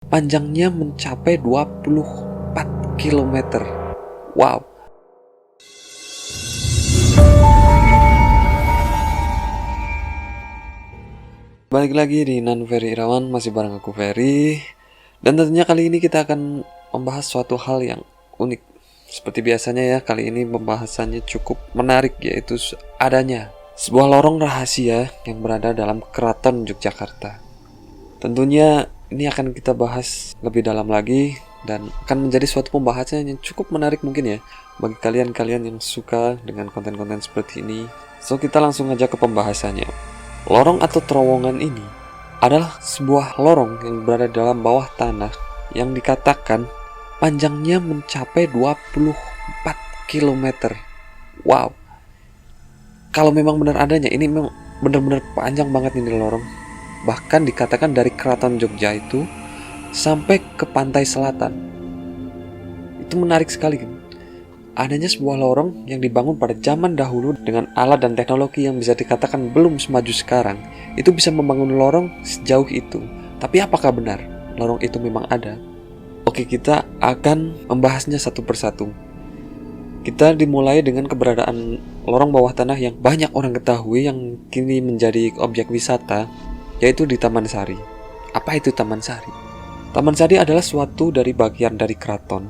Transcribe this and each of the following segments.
Panjangnya mencapai 24 kilometer. Wow. Balik lagi di Nan Ferry Irawan, masih bareng aku Ferry. Dan tentunya kali ini kita akan membahas suatu hal yang unik. Seperti biasanya ya, kali ini pembahasannya cukup menarik, yaitu adanya sebuah lorong rahasia yang berada dalam Keraton Yogyakarta. Tentunya ini akan kita bahas lebih dalam lagi dan akan menjadi suatu pembahasan yang cukup menarik mungkin ya bagi kalian-kalian yang suka dengan konten-konten seperti ini. So kita langsung aja ke pembahasannya. Lorong atau terowongan ini adalah sebuah lorong yang berada dalam bawah tanah yang dikatakan panjangnya mencapai 24 km. Wow. Kalau memang benar adanya, ini memang benar-benar panjang banget ini lorong. Bahkan dikatakan dari Keraton Jogja itu sampai ke pantai selatan. Itu menarik sekali kan? Adanya sebuah lorong yang dibangun pada zaman dahulu dengan alat dan teknologi yang bisa dikatakan belum semaju sekarang. Itu bisa membangun lorong sejauh itu. Tapi apakah benar lorong itu memang ada? Oke, kita akan membahasnya satu persatu. Kita dimulai dengan keberadaan lorong bawah tanah yang banyak orang ketahui yang kini menjadi objek wisata, yaitu di Taman Sari. Apa itu Taman Sari? Taman Sari adalah suatu dari bagian dari keraton.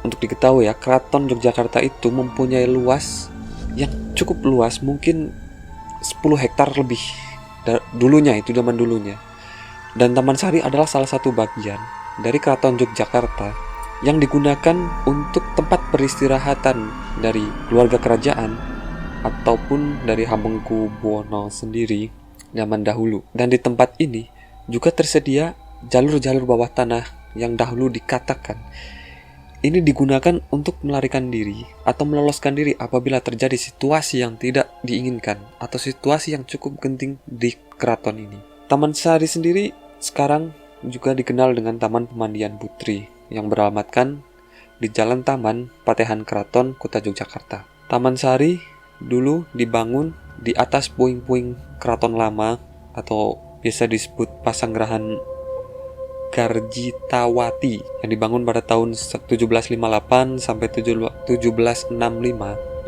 Untuk diketahui ya, Keraton Yogyakarta itu mempunyai luas yang cukup luas, mungkin 10 hektar lebih dulunya, itu zaman dulunya. Dan Taman Sari adalah salah satu bagian dari Keraton Yogyakarta yang digunakan untuk tempat peristirahatan dari keluarga kerajaan ataupun dari Hamengkubuwono sendiri zaman dahulu. Dan di tempat ini juga tersedia jalur-jalur bawah tanah yang dahulu dikatakan ini digunakan untuk melarikan diri atau meloloskan diri apabila terjadi situasi yang tidak diinginkan atau situasi yang cukup genting di keraton ini. Taman Sari sendiri sekarang juga dikenal dengan Taman Pemandian Putri yang beralamatkan di Jalan Taman, Patehan Keraton, Kota Yogyakarta. Taman Sari dulu dibangun di atas puing-puing keraton lama atau biasa disebut Pasanggerahan Garjitawati yang dibangun pada tahun 1758 sampai 1765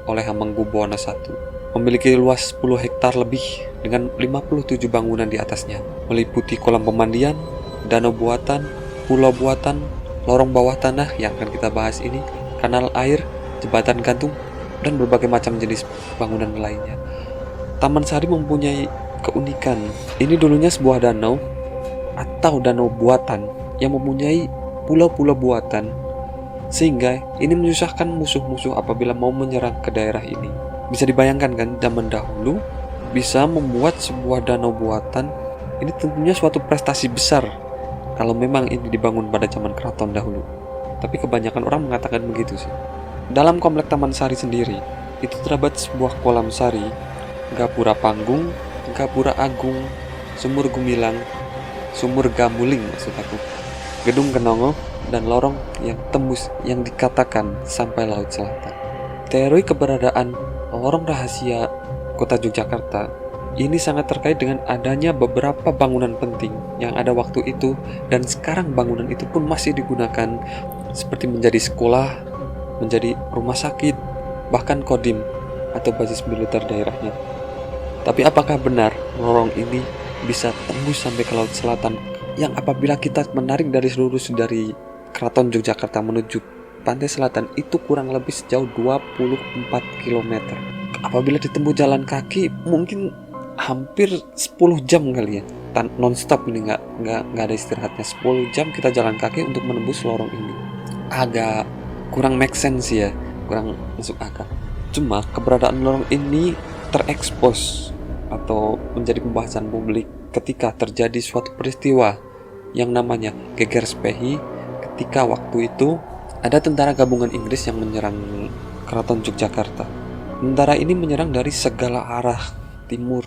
oleh Hamengkubuwono I. Memiliki luas 10 hektar lebih dengan 57 bangunan di atasnya, meliputi kolam pemandian, danau buatan, pulau buatan, lorong bawah tanah yang akan kita bahas ini, kanal air, jembatan gantung, dan berbagai macam jenis bangunan lainnya. Taman Sari mempunyai keunikan. Ini dulunya sebuah danau atau danau buatan yang mempunyai pulau-pulau buatan, sehingga ini menyusahkan musuh-musuh apabila mau menyerang ke daerah ini. Bisa dibayangkan kan, zaman dahulu bisa membuat sebuah danau buatan, ini tentunya suatu prestasi besar kalau memang ini dibangun pada zaman keraton dahulu. Tapi kebanyakan orang mengatakan begitu sih. Dalam komplek Taman Sari sendiri itu terdapat sebuah kolam sari, gapura panggung, gapura agung, sumur gumilang, sumur gamuling maksud aku, gedung kenongo, dan lorong yang tembus yang dikatakan sampai laut selatan. Teori keberadaan lorong rahasia Kota Yogyakarta ini sangat terkait dengan adanya beberapa bangunan penting yang ada waktu itu dan sekarang bangunan itu pun masih digunakan seperti menjadi sekolah, menjadi rumah sakit, bahkan kodim atau basis militer daerahnya. Tapi apakah benar lorong ini bisa tembus sampai ke laut selatan yang apabila kita menarik dari lurus dari Keraton Yogyakarta menuju pantai selatan itu kurang lebih sejauh 24 km. Apabila ditempuh jalan kaki mungkin hampir 10 jam kali ya, non-stop ini nggak ada istirahatnya. 10 jam kita jalan kaki untuk menembus lorong ini. Agak kurang make sense ya, kurang masuk akal. Cuma keberadaan lorong ini terekspos atau menjadi pembahasan publik ketika terjadi suatu peristiwa yang namanya Geger Spehi, ketika waktu itu ada tentara gabungan Inggris yang menyerang Keraton Yogyakarta. Tentara ini menyerang dari segala arah, timur,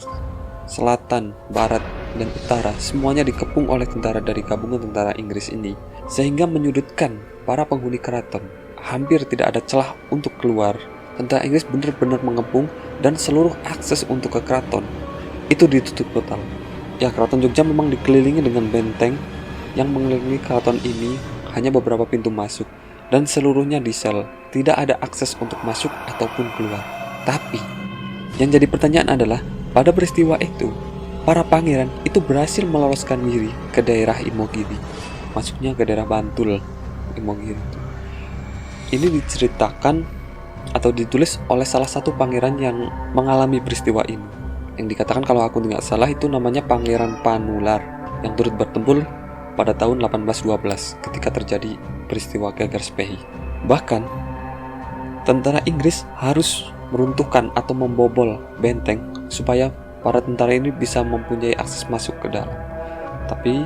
selatan, barat, dan utara. Semuanya dikepung oleh tentara dari gabungan tentara Inggris ini, sehingga menyudutkan para penghuni keraton. Hampir tidak ada celah untuk keluar. Tentara Inggris benar-benar mengepung dan seluruh akses untuk ke keraton itu ditutup total. Ya, Keraton Jogja memang dikelilingi dengan benteng yang mengelilingi keraton ini hanya beberapa pintu masuk dan seluruhnya di sel, tidak ada akses untuk masuk ataupun keluar. Tapi yang jadi pertanyaan adalah, pada peristiwa itu para pangeran itu berhasil meloloskan diri ke daerah Imogiri, masuknya ke daerah Bantul Imogiri. Ini diceritakan atau ditulis oleh salah satu pangeran yang mengalami peristiwa ini, yang dikatakan kalau aku tidak salah itu namanya Pangeran Panular, yang turut bertempur pada tahun 1812 ketika terjadi peristiwa Gegerspehi. Bahkan tentara Inggris harus meruntuhkan atau membobol benteng supaya para tentara ini bisa mempunyai akses masuk ke dalam. Tapi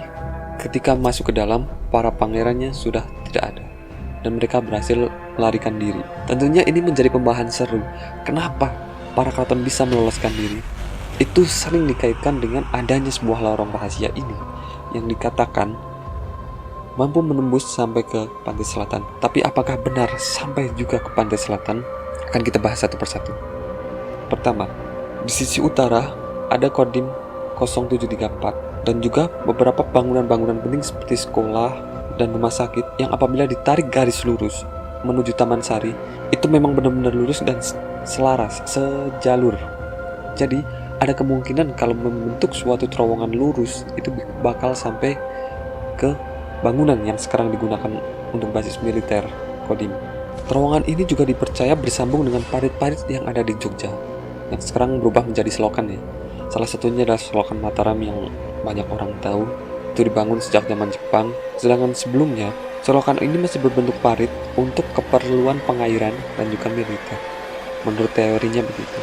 ketika masuk ke dalam, para pangerannya sudah tidak ada dan mereka berhasil melarikan diri. Tentunya ini menjadi pembahasan seru. Kenapa para keraton bisa meloloskan diri? Itu sering dikaitkan dengan adanya sebuah lorong rahasia ini yang dikatakan mampu menembus sampai ke pantai selatan. Tapi apakah benar sampai juga ke pantai selatan? Akan kita bahas satu persatu. Pertama, di sisi utara ada Kodim 0734 dan juga beberapa bangunan-bangunan penting seperti sekolah dan rumah sakit yang apabila ditarik garis lurus menuju Taman Sari itu memang benar-benar lurus dan selaras, sejalur. Jadi ada kemungkinan kalau membentuk suatu terowongan lurus itu bakal sampai ke bangunan yang sekarang digunakan untuk basis militer Kodim. Terowongan ini juga dipercaya bersambung dengan parit-parit yang ada di Jogja, yang sekarang berubah menjadi selokan ya. Salah satunya adalah selokan Mataram yang banyak orang tahu. Itu dibangun sejak zaman Jepang, sedangkan sebelumnya selokan ini masih berbentuk parit untuk keperluan pengairan dan juga militer. Menurut teorinya begitu.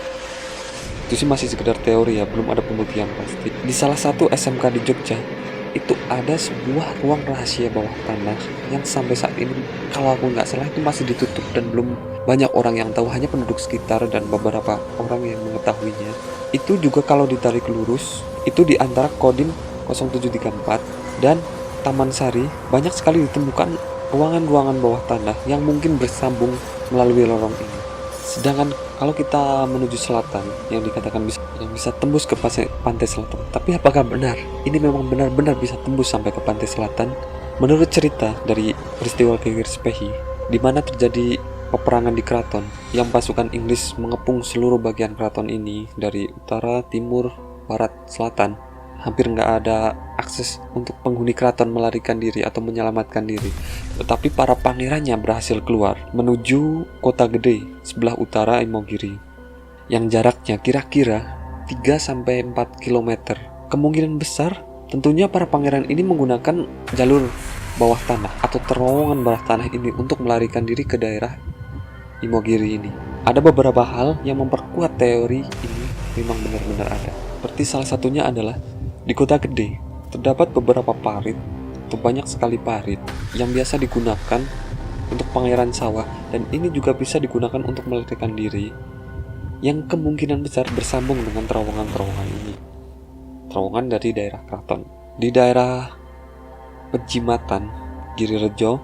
Itu sih masih sekedar teori ya, belum ada pembuktian pasti. Di salah satu SMK di Jogja itu ada sebuah ruang rahasia bawah tanah yang sampai saat ini kalau aku nggak salah itu masih ditutup dan belum banyak orang yang tahu, hanya penduduk sekitar dan beberapa orang yang mengetahuinya. Itu juga kalau ditarik lurus itu di antara Kodim 0734 dan Taman Sari banyak sekali ditemukan ruangan-ruangan bawah tanah yang mungkin bersambung melalui lorong ini. Sedangkan kalau kita menuju selatan yang dikatakan bisa tembus ke pantai selatan, tapi apakah benar ini memang benar-benar bisa tembus sampai ke pantai selatan? Menurut cerita dari peristiwa Gegerspehi, di mana terjadi peperangan di keraton yang pasukan Inggris mengepung seluruh bagian keraton ini dari utara, timur, barat, selatan, hampir nggak ada akses untuk penghuni keraton melarikan diri atau menyelamatkan diri. Tetapi para pangerannya berhasil keluar menuju kota gede sebelah utara Imogiri yang jaraknya kira-kira 3-4 km. Kemungkinan besar tentunya para pangeran ini menggunakan jalur bawah tanah atau terowongan bawah tanah ini untuk melarikan diri ke daerah Imogiri ini. Ada beberapa hal yang memperkuat teori ini memang benar-benar ada. Seperti salah satunya adalah di kota gede terdapat beberapa parit atau banyak sekali parit yang biasa digunakan untuk pangeran sawah, dan ini juga bisa digunakan untuk melarikan diri yang kemungkinan besar bersambung dengan terowongan-terowongan ini. Terowongan dari daerah keraton. Di daerah Pejimatan, Girirejo,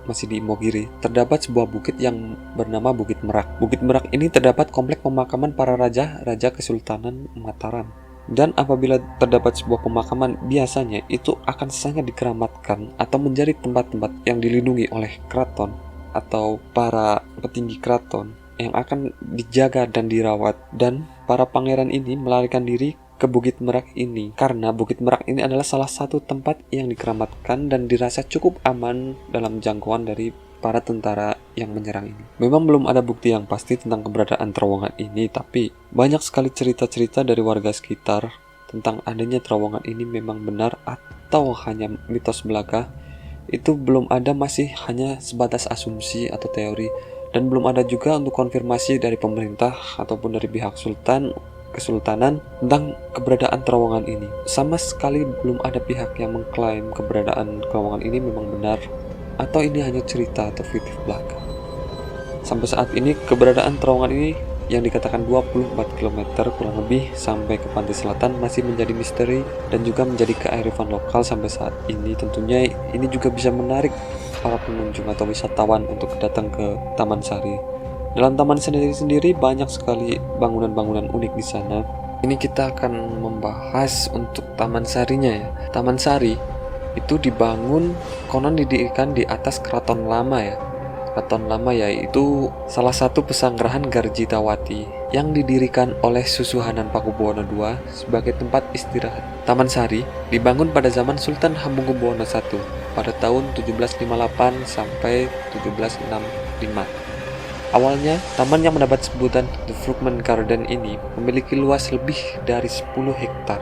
masih di Imogiri, terdapat sebuah bukit yang bernama Bukit Merak. Bukit Merak ini terdapat komplek pemakaman para raja Kesultanan Mataram. Dan apabila terdapat sebuah pemakaman, biasanya itu akan sangat dikeramatkan atau menjadi tempat-tempat yang dilindungi oleh keraton atau para petinggi keraton yang akan dijaga dan dirawat. Dan para pangeran ini melarikan diri ke Bukit Merak ini karena Bukit Merak ini adalah salah satu tempat yang dikeramatkan dan dirasa cukup aman dalam jangkauan dari para tentara yang menyerang ini. Memang belum ada bukti yang pasti tentang keberadaan terowongan ini, tapi banyak sekali cerita-cerita dari warga sekitar tentang adanya terowongan ini memang benar atau hanya mitos belaka. Itu belum ada, masih hanya sebatas asumsi atau teori, dan belum ada juga untuk konfirmasi dari pemerintah ataupun dari pihak kesultanan tentang keberadaan terowongan ini. Sama sekali belum ada pihak yang mengklaim keberadaan terowongan ini memang benar atau ini hanya cerita atau fiktif belaka. Sampai saat ini keberadaan terowongan ini yang dikatakan 24 km kurang lebih sampai ke pantai selatan masih menjadi misteri dan juga menjadi kearifan lokal sampai saat ini. Tentunya ini juga bisa menarik para pengunjung atau wisatawan untuk datang ke Taman Sari. Dalam taman sendiri banyak sekali bangunan-bangunan unik di sana. Ini kita akan membahas untuk Taman Sarinya ya. Taman Sari itu dibangun, konon didirikan di atas keraton lama ya. Keraton lama yaitu salah satu pesanggerahan Garjitawati yang didirikan oleh Susuhunan Pakubuwono II sebagai tempat istirahat. Taman Sari dibangun pada zaman Sultan Hamengkubuwono I pada tahun 1758 sampai 1765. Awalnya, taman yang mendapat sebutan The Frogman Garden ini memiliki luas lebih dari 10 hektar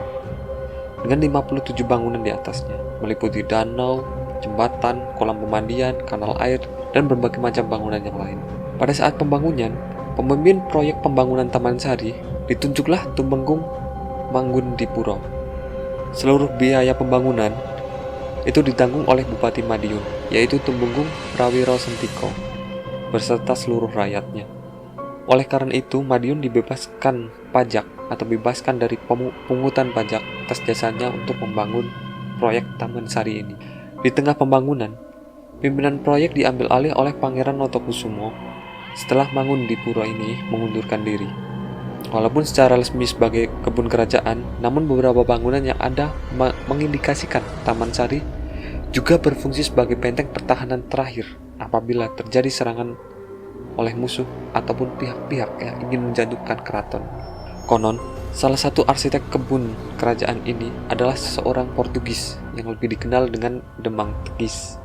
dengan 57 bangunan di atasnya, meliputi danau, jembatan, kolam pemandian, kanal air, dan berbagai macam bangunan yang lain. Pada saat pembangunan, pemimpin proyek pembangunan Taman Sari ditunjuklah Tumenggung Manggundipuro. Seluruh biaya pembangunan itu ditanggung oleh Bupati Madiun, yaitu Tumenggung Prawiro Sentiko, beserta seluruh rakyatnya. Oleh karena itu, Madiun dibebaskan pajak atau bebaskan dari pungutan pajak atas jasanya untuk membangun proyek Taman Sari ini. Di tengah pembangunan, pimpinan proyek diambil alih oleh Pangeran Notokusumo setelah Manggundipuro ini mengundurkan diri. Walaupun secara resmi sebagai kebun kerajaan, namun beberapa bangunan yang ada mengindikasikan Taman Sari juga berfungsi sebagai benteng pertahanan terakhir apabila terjadi serangan oleh musuh ataupun pihak-pihak yang ingin menjatuhkan keraton. Konon, salah satu arsitek kebun kerajaan ini adalah seseorang Portugis yang lebih dikenal dengan Demang Tegis.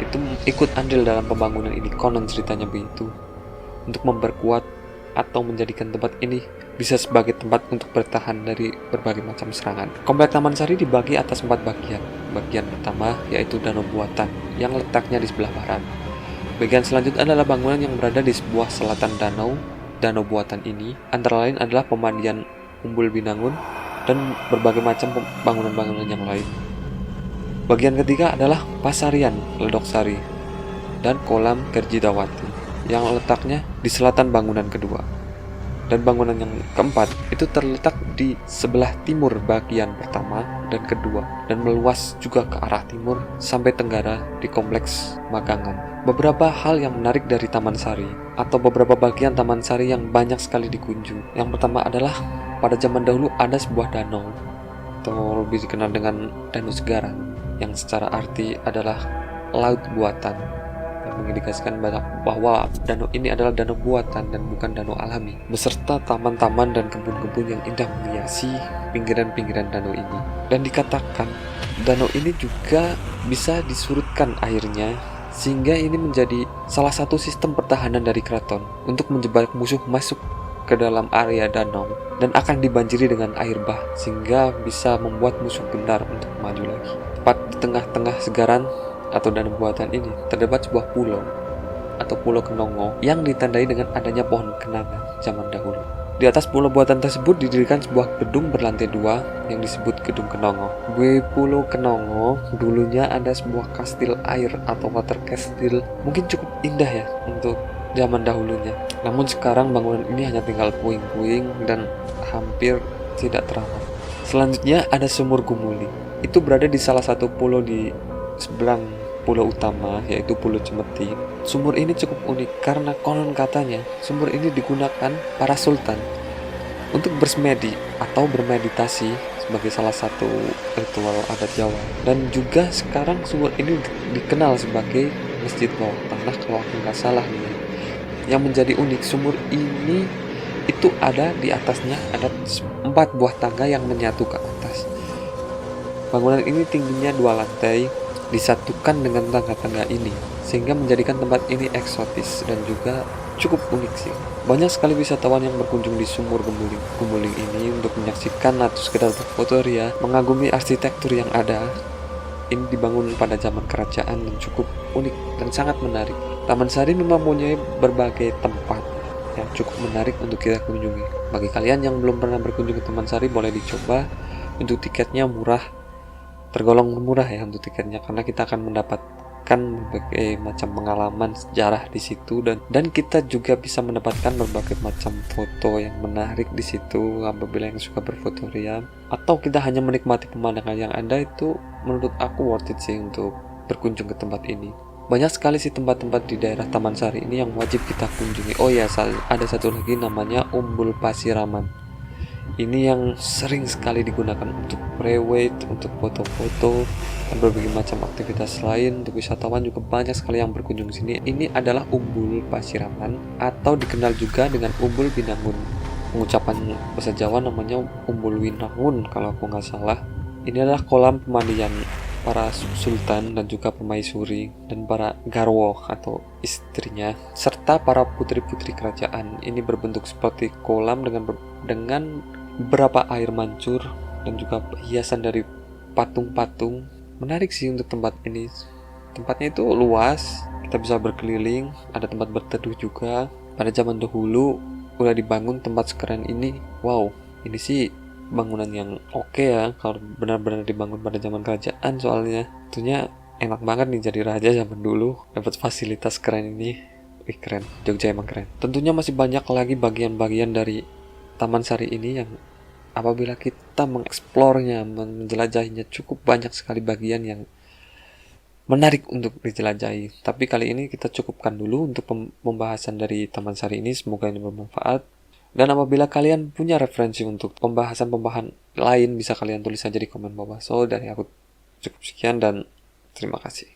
Itu ikut andil dalam pembangunan ini, konon ceritanya begitu, untuk memperkuat atau menjadikan tempat ini bisa sebagai tempat untuk bertahan dari berbagai macam serangan. Komplek Taman Sari dibagi atas 4 bagian. Bagian pertama yaitu Danau Buatan yang letaknya di sebelah barat. Bagian selanjutnya adalah bangunan yang berada di sebuah selatan danau. Danau Buatan ini antara lain adalah pemandian Umbul Binangun dan berbagai macam bangunan-bangunan yang lain. Bagian ketiga adalah Pasarian Ledok Sari dan Kolam Garjitawati yang letaknya di selatan bangunan kedua. Dan bangunan yang keempat itu terletak di sebelah timur bagian pertama dan kedua, dan meluas juga ke arah timur sampai tenggara di kompleks Magangan. Beberapa hal yang menarik dari Taman Sari atau beberapa bagian Taman Sari yang banyak sekali dikunjung. Yang pertama adalah pada zaman dahulu ada sebuah danau atau lebih dikenal dengan Danau Segaran yang secara arti adalah laut buatan, mengindikasikan bahwa danau ini adalah danau buatan dan bukan danau alami, beserta taman-taman dan kebun-kebun yang indah menghiasi pinggiran-pinggiran danau ini. Dan dikatakan danau ini juga bisa disurutkan airnya, sehingga ini menjadi salah satu sistem pertahanan dari keraton untuk menjebak musuh masuk ke dalam area danau dan akan dibanjiri dengan air bah, sehingga bisa membuat musuh gentar untuk maju lagi. Tepat di tengah-tengah segaran atau danau buatan ini terdapat sebuah pulau atau Pulau Kenongo yang ditandai dengan adanya pohon kenanga zaman dahulu. Di atas pulau buatan tersebut didirikan sebuah gedung berlantai 2 yang disebut Gedung Kenongo. Di Pulau Kenongo dulunya ada sebuah kastil air atau water castle, mungkin cukup indah ya untuk zaman dahulunya. Namun sekarang bangunan ini hanya tinggal puing-puing dan hampir tidak terawat. Selanjutnya ada Sumur Gumuling. Itu berada di salah satu pulau di seberang pulau utama, yaitu Pulau Cemeti. Sumur ini cukup unik karena konon katanya sumur ini digunakan para sultan untuk bersemedi atau bermeditasi sebagai salah satu ritual adat Jawa. Dan juga sekarang sumur ini dikenal sebagai Masjid Bawah Tanah kalau aku nggak salah nih. Yang menjadi unik, sumur ini itu ada di atasnya ada 4 buah tangga yang menyatu ke atas. Bangunan ini tingginya 2 lantai disatukan dengan tangga-tangga ini, sehingga menjadikan tempat ini eksotis dan juga cukup unik sih. Banyak sekali wisatawan yang berkunjung di Sumur Gumuling ini untuk menyaksikan atau sekedar berfoto ria, mengagumi arsitektur yang ada. Ini dibangun pada zaman kerajaan dan cukup unik dan sangat menarik. Taman Sari memang mempunyai berbagai tempat yang cukup menarik untuk kita kunjungi. Bagi kalian yang belum pernah berkunjung ke Taman Sari, boleh dicoba. Untuk tiketnya murah, tergolong murah ya untuk tiketnya, karena kita akan mendapatkan berbagai macam pengalaman sejarah di situ, dan kita juga bisa mendapatkan berbagai macam foto yang menarik di situ apabila yang suka berfoto ria, atau kita hanya menikmati pemandangan yang ada. Itu menurut aku worth it sih untuk berkunjung ke tempat ini. Banyak sekali sih tempat-tempat di daerah Taman Sari ini yang wajib kita kunjungi. Oh ya, ada satu lagi namanya Umbul Pasiraman. Ini yang sering sekali digunakan untuk pre-wed, untuk foto-foto, dan berbagai macam aktivitas lain. Untuk wisatawan juga banyak sekali yang berkunjung sini. Ini adalah Umbul Pasiraman atau dikenal juga dengan Umbul Binangun. Pengucapan bahasa Jawa namanya Umbul Winangun kalau aku nggak salah. Ini adalah kolam pemandian para sultan dan juga permaisuri dan para garwo atau istrinya serta para putri-putri kerajaan. Ini berbentuk seperti kolam dengan beberapa air mancur dan juga hiasan dari patung-patung. Menarik sih untuk tempat ini. Tempatnya itu luas, kita bisa berkeliling, ada tempat berteduh juga. Pada zaman dahulu udah dibangun tempat sekeren ini. Wow, ini sih bangunan yang oke ya kalau benar-benar dibangun pada zaman kerajaan, soalnya tentunya enak banget nih jadi raja zaman dulu dapat fasilitas keren ini. Wih, keren, Jogja emang keren. Tentunya masih banyak lagi bagian-bagian dari Taman Sari ini yang apabila kita mengeksplornya, menjelajahinya, cukup banyak sekali bagian yang menarik untuk dijelajahi. Tapi kali ini kita cukupkan dulu untuk pembahasan dari Taman Sari ini. Semoga ini bermanfaat. Dan apabila kalian punya referensi untuk pembahasan-pembahasan lain, bisa kalian tulis saja di komen bawah. So, dari aku cukup sekian dan terima kasih.